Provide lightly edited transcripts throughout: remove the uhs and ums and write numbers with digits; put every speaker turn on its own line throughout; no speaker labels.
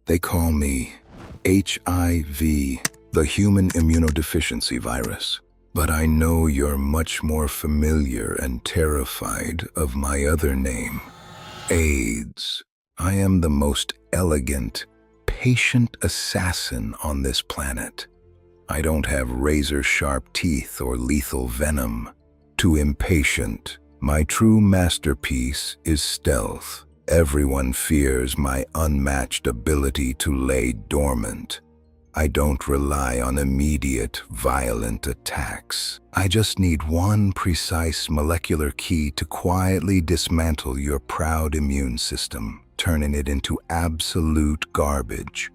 They call me HIV, the human immunodeficiency virus. But I know you're much more familiar and terrified of my other name, AIDS. I am the most elegant, patient assassin on this planet. I don't have razor-sharp teeth or lethal venom. Too impatient. My true masterpiece is stealth. Everyone fears my unmatched ability to lay dormant. I don't rely on immediate, violent attacks. I just need one precise molecular key to quietly dismantle your proud immune system, turning it into absolute garbage.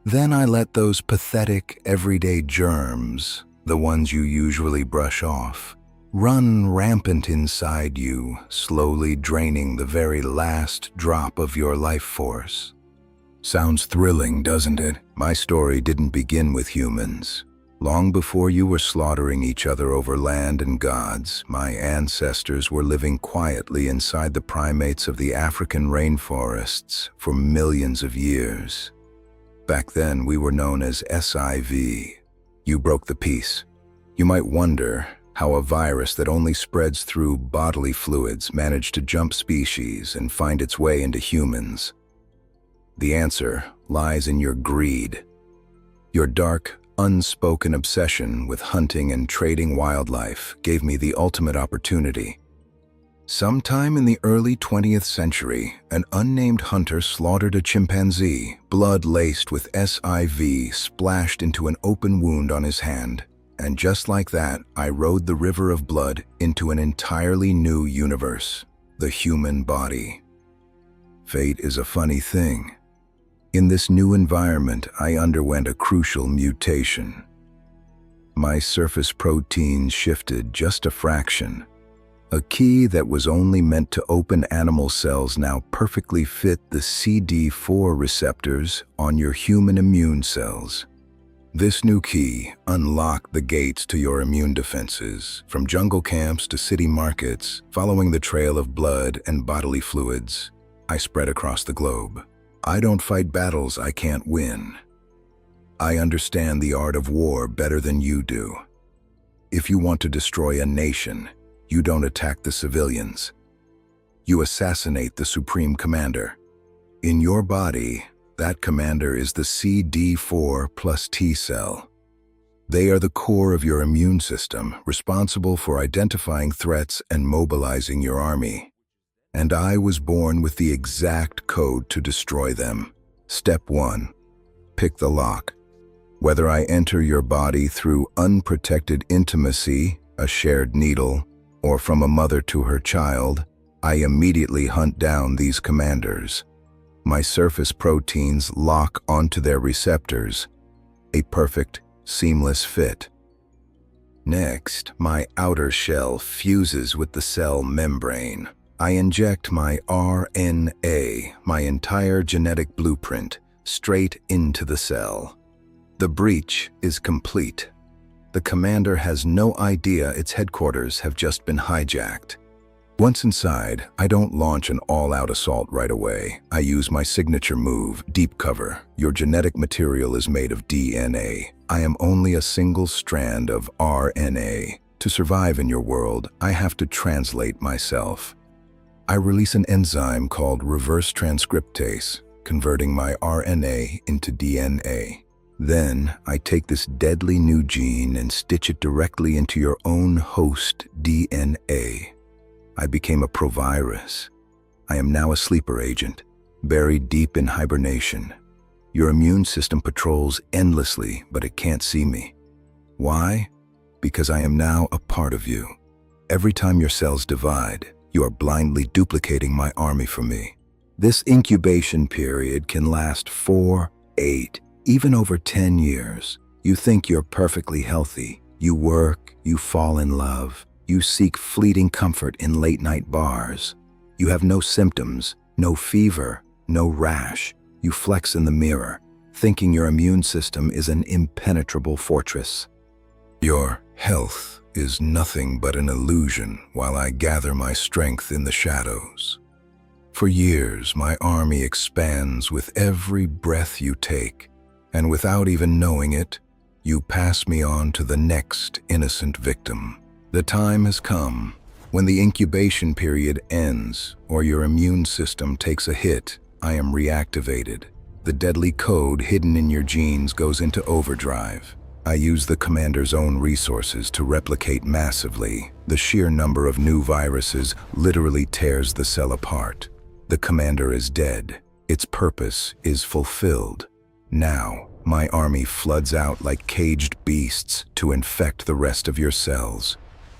Then I let those pathetic, everyday germs, the ones you usually brush off, run rampant inside you, slowly draining the very last drop of your life force. Sounds thrilling, doesn't it? My story didn't begin with humans. Long before you were slaughtering each other over land and gods, my ancestors were living quietly inside the primates of the African rainforests for millions of years. Back then, we were known as SIV. You broke the peace. You might wonder how a virus that only spreads through bodily fluids managed to jump species and find its way into humans. The answer lies in your greed. Your dark, unspoken obsession with hunting and trading wildlife gave me the ultimate opportunity. Sometime in the early 20th century, an unnamed hunter slaughtered a chimpanzee. Blood laced with SIV splashed into an open wound on his hand. And just like that, I rode the river of blood into an entirely new universe, the human body. Fate is a funny thing. In this new environment, I underwent a crucial mutation. My surface proteins shifted just a fraction. A key that was only meant to open animal cells now perfectly fit the CD4 receptors on your human immune cells. This new key unlocked the gates to your immune defenses, from jungle camps to city markets. Following the trail of blood and bodily fluids, I spread across the globe. I don't fight battles I can't win. I understand the art of war better than you do. If you want to destroy a nation, you don't attack the civilians. You assassinate the supreme commander. In your body, that commander is the CD4 plus T cell. They are the core of your immune system, responsible for identifying threats and mobilizing your army. And I was born with the exact code to destroy them. Step 1. Pick the lock. Whether I enter your body through unprotected intimacy, a shared needle, or from a mother to her child, I immediately hunt down these commanders. My surface proteins lock onto their receptors, a perfect, seamless fit. Next, my outer shell fuses with the cell membrane. I inject my RNA, my entire genetic blueprint, straight into the cell. The breach is complete. The commander has no idea its headquarters have just been hijacked. Once inside, I don't launch an all-out assault right away. I use my signature move, deep cover. Your genetic material is made of DNA. I am only a single strand of RNA. To survive in your world, I have to translate myself. I release an enzyme called reverse transcriptase, converting my RNA into DNA. Then, I take this deadly new gene and stitch it directly into your own host DNA. I became a provirus. I am now a sleeper agent, buried deep in hibernation. Your immune system patrols endlessly, but it can't see me. Why? Because I am now a part of you. Every time your cells divide, you are blindly duplicating my army for me. This incubation period can last 4, 8, even over 10 years. You think you're perfectly healthy. You work, you fall in love, you seek fleeting comfort in late-night bars. You have no symptoms, no fever, no rash. You flex in the mirror, thinking your immune system is an impenetrable fortress. Your health is nothing but an illusion while I gather my strength in the shadows. For years, my army expands with every breath you take, and without even knowing it, you pass me on to the next innocent victim. The time has come when the incubation period ends or your immune system takes a hit. I am reactivated. The deadly code hidden in your genes goes into overdrive. I use the commander's own resources to replicate massively. The sheer number of new viruses literally tears the cell apart. The commander is dead. Its purpose is fulfilled. Now, my army floods out like caged beasts to infect the rest of your cells.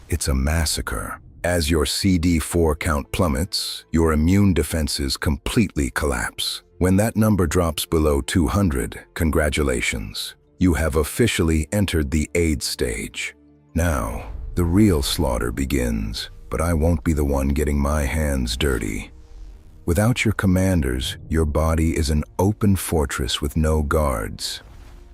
It's a massacre. As your CD4 count plummets, your immune defenses completely collapse. When that number drops below 200, congratulations. You have officially entered the AIDS stage. Now, the real slaughter begins, but I won't be the one getting my hands dirty. Without your commanders, your body is an open fortress with no guards.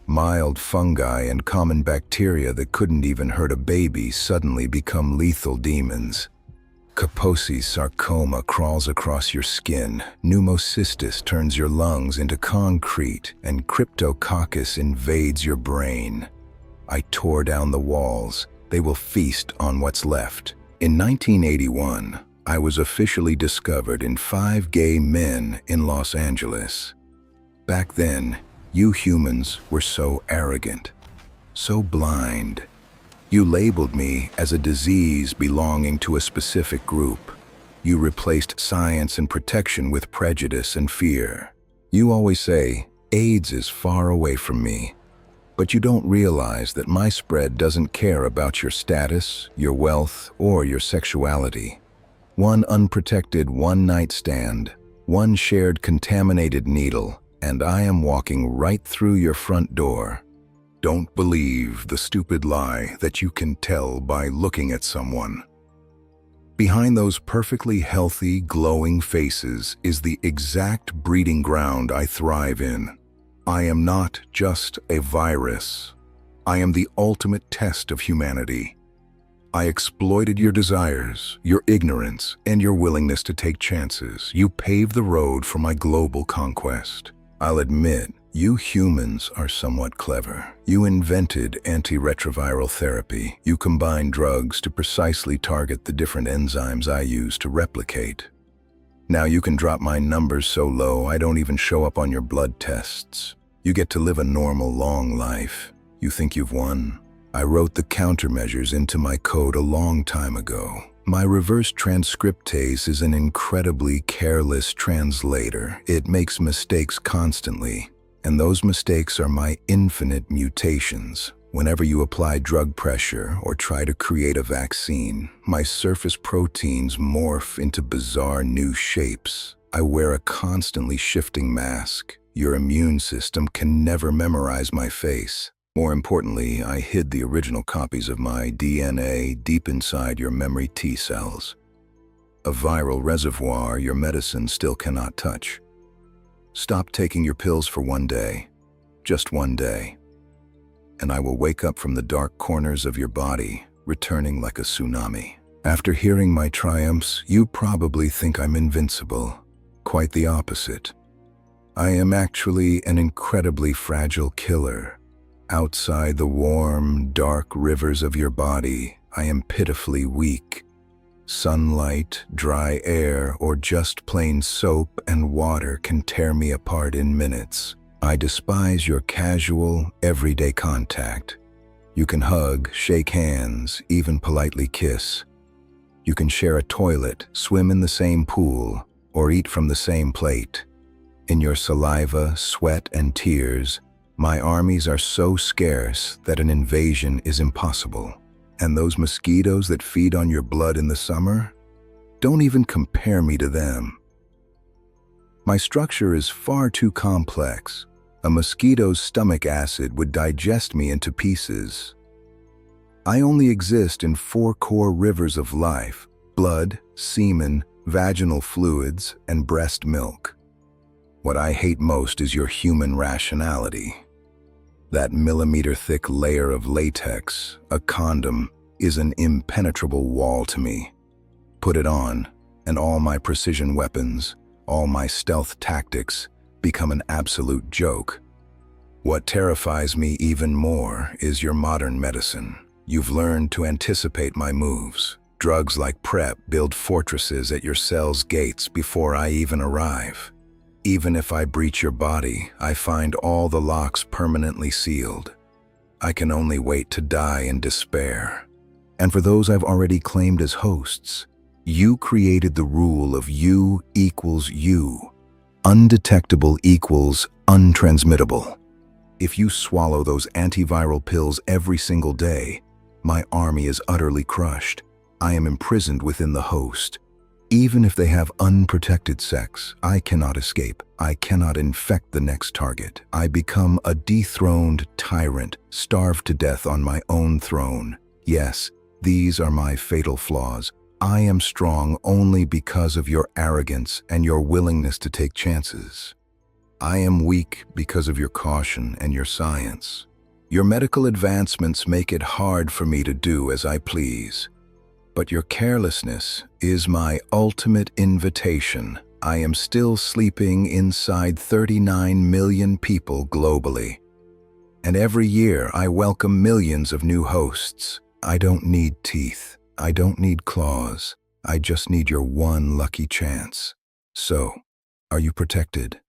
Mild fungi and common bacteria that couldn't even hurt a baby suddenly become lethal demons. Kaposi's sarcoma crawls across your skin, pneumocystis turns your lungs into concrete, and cryptococcus invades your brain. I tore down the walls. They will feast on what's left. In 1981, I was officially discovered in 5 gay men in Los Angeles. Back then, you humans were so arrogant, so blind. You labeled me as a disease belonging to a specific group. You replaced science and protection with prejudice and fear. You always say, AIDS is far away from me. But you don't realize that my spread doesn't care about your status, your wealth, or your sexuality. One unprotected one-night stand, one shared contaminated needle, and I am walking right through your front door. Don't believe the stupid lie that you can tell by looking at someone. Behind those perfectly healthy, glowing faces is the exact breeding ground I thrive in. I am not just a virus. I am the ultimate test of humanity. I exploited your desires, your ignorance, and your willingness to take chances. You paved the road for my global conquest. I'll admit, you humans are somewhat clever. You invented antiretroviral therapy. You combined drugs to precisely target the different enzymes I use to replicate. Now you can drop my numbers so low I don't even show up on your blood tests. You get to live a normal, long life. You think you've won? I wrote the countermeasures into my code a long time ago. My reverse transcriptase is an incredibly careless translator. It makes mistakes constantly. And those mistakes are my infinite mutations. Whenever you apply drug pressure or try to create a vaccine, my surface proteins morph into bizarre new shapes. I wear a constantly shifting mask. Your immune system can never memorize my face. More importantly, I hid the original copies of my DNA deep inside your memory T cells. A viral reservoir your medicine still cannot touch. Stop taking your pills for one day, just one day, and I will wake up from the dark corners of your body, returning like a tsunami. After hearing my triumphs, you probably think I'm invincible. Quite the opposite. I am actually an incredibly fragile killer. Outside the warm, dark rivers of your body, I am pitifully weak. Sunlight, dry air, or just plain soap and water can tear me apart in minutes. I despise your casual, everyday contact. You can hug, shake hands, even politely kiss. You can share a toilet, swim in the same pool, or eat from the same plate. In your saliva, sweat, and tears, my armies are so scarce that an invasion is impossible. And those mosquitoes that feed on your blood in the summer? Don't even compare me to them. My structure is far too complex. A mosquito's stomach acid would digest me into pieces. I only exist in 4 core rivers of life: blood, semen, vaginal fluids, and breast milk. What I hate most is your human rationality. That millimeter-thick layer of latex, a condom, is an impenetrable wall to me. Put it on, and all my precision weapons, all my stealth tactics become an absolute joke. What terrifies me even more is your modern medicine. You've learned to anticipate my moves. Drugs like PrEP build fortresses at your cell's gates before I even arrive. Even if I breach your body, I find all the locks permanently sealed. I can only wait to die in despair. And for those I've already claimed as hosts, you created the rule of U equals U. Undetectable equals untransmittable. If you swallow those antiviral pills every single day, my army is utterly crushed. I am imprisoned within the host. Even if they have unprotected sex, I cannot escape. I cannot infect the next target. I become a dethroned tyrant, starved to death on my own throne. Yes, these are my fatal flaws. I am strong only because of your arrogance and your willingness to take chances. I am weak because of your caution and your science. Your medical advancements make it hard for me to do as I please. But your carelessness is my ultimate invitation. I am still sleeping inside 39 million people globally. And every year I welcome millions of new hosts. I don't need teeth. I don't need claws. I just need your one lucky chance. So, are you protected?